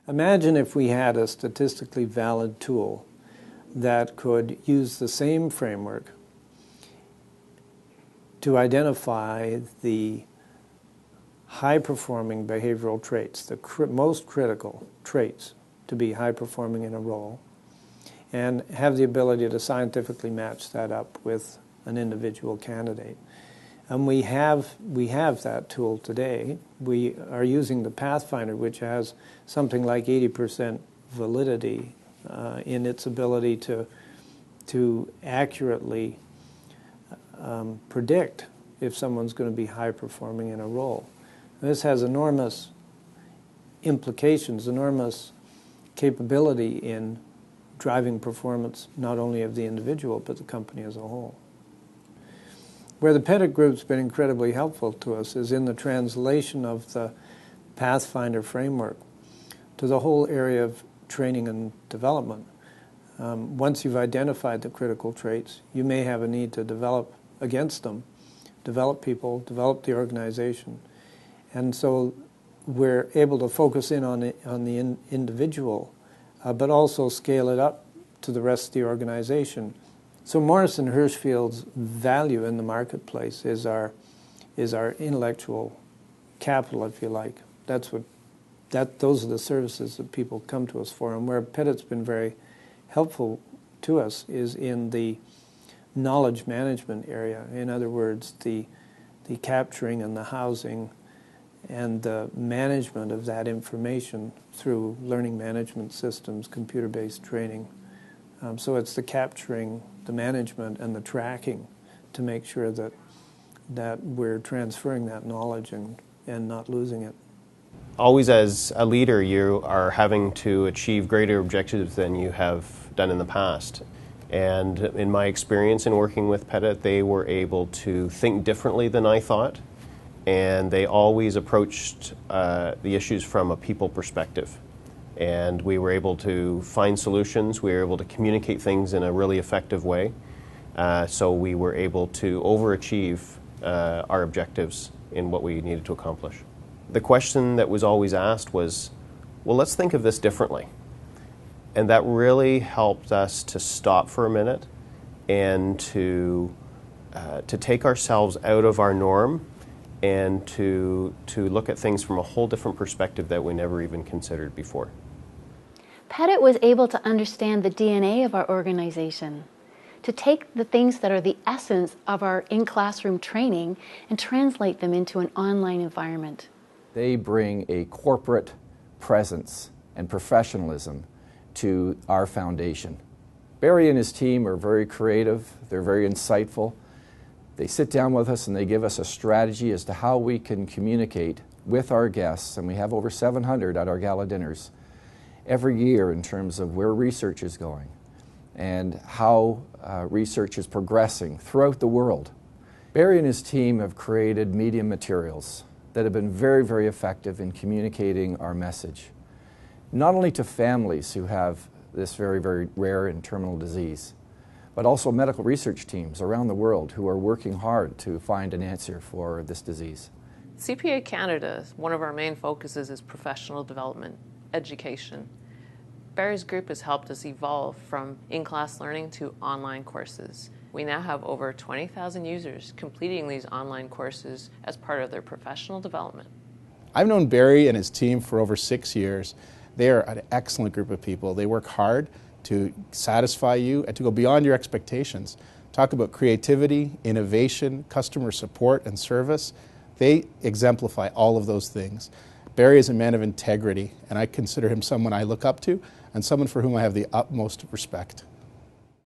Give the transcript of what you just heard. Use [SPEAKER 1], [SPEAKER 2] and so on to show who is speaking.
[SPEAKER 1] Imagine if we had a statistically valid tool that could use the same framework to identify the high-performing behavioral traits, the most critical traits to be high-performing in a role, and have the ability to scientifically match that up with an individual candidate. And we have that tool today. We are using the Pathfinder, which has something like 80% validity in its ability to accurately predict if someone's going to be high-performing in a role. This has enormous implications, enormous capability in driving performance not only of the individual but the company as a whole. Where the Pettit Group's been incredibly helpful to us is in the translation of the Pathfinder framework to the whole area of training and development. Once you've identified the critical traits, you may have a need to develop against them, develop people, develop the organization. And so we're able to focus in on the individual, but also scale it up to the rest of the organization. So Morrison Hershfield's value in the marketplace is our intellectual capital, if you like. Those are the services that people come to us for. And where Pettit's been very helpful to us is in the knowledge management area. In other words, the capturing and the housing and the management of that information through learning management systems, computer-based training. So it's the capturing, the management, and the tracking to make sure that we're transferring that knowledge and not losing it.
[SPEAKER 2] Always as a leader, you are having to achieve greater objectives than you have done in the past. And in my experience in working with Pettit, they were able to think differently than I thought, and they always approached the issues from a people perspective. And we were able to find solutions, we were able to communicate things in a really effective way, so we were able to overachieve our objectives in what we needed to accomplish. The question that was always asked was, well, let's think of this differently. And that really helped us to stop for a minute and to take ourselves out of our norm and to look at things from a whole different perspective that we never even considered before.
[SPEAKER 3] Pettit was able to understand the DNA of our organization, to take the things that are the essence of our in-classroom training and translate them into an online environment.
[SPEAKER 4] They bring a corporate presence and professionalism to our foundation. Barry and his team are very creative, they're very insightful. They sit down with us and they give us a strategy as to how we can communicate with our guests, and we have over 700 at our gala dinners every year in terms of where research is going and how research is progressing throughout the world. Barry and his team have created media materials that have been very, very effective in communicating our message, not only to families who have this very, very rare and terminal disease, but also medical research teams around the world who are working hard to find an answer for this disease.
[SPEAKER 5] CPA Canada, one of our main focuses is professional development, education. Barry's group has helped us evolve from in-class learning to online courses. We now have over 20,000 users completing these online courses as part of their professional development.
[SPEAKER 6] I've known Barry and his team for over 6 years. They are an excellent group of people. They work hard to satisfy you and to go beyond your expectations. Talk about creativity, innovation, customer support, and service. They exemplify all of those things. Barry is a man of integrity, and I consider him someone I look up to and someone for whom I have the utmost respect.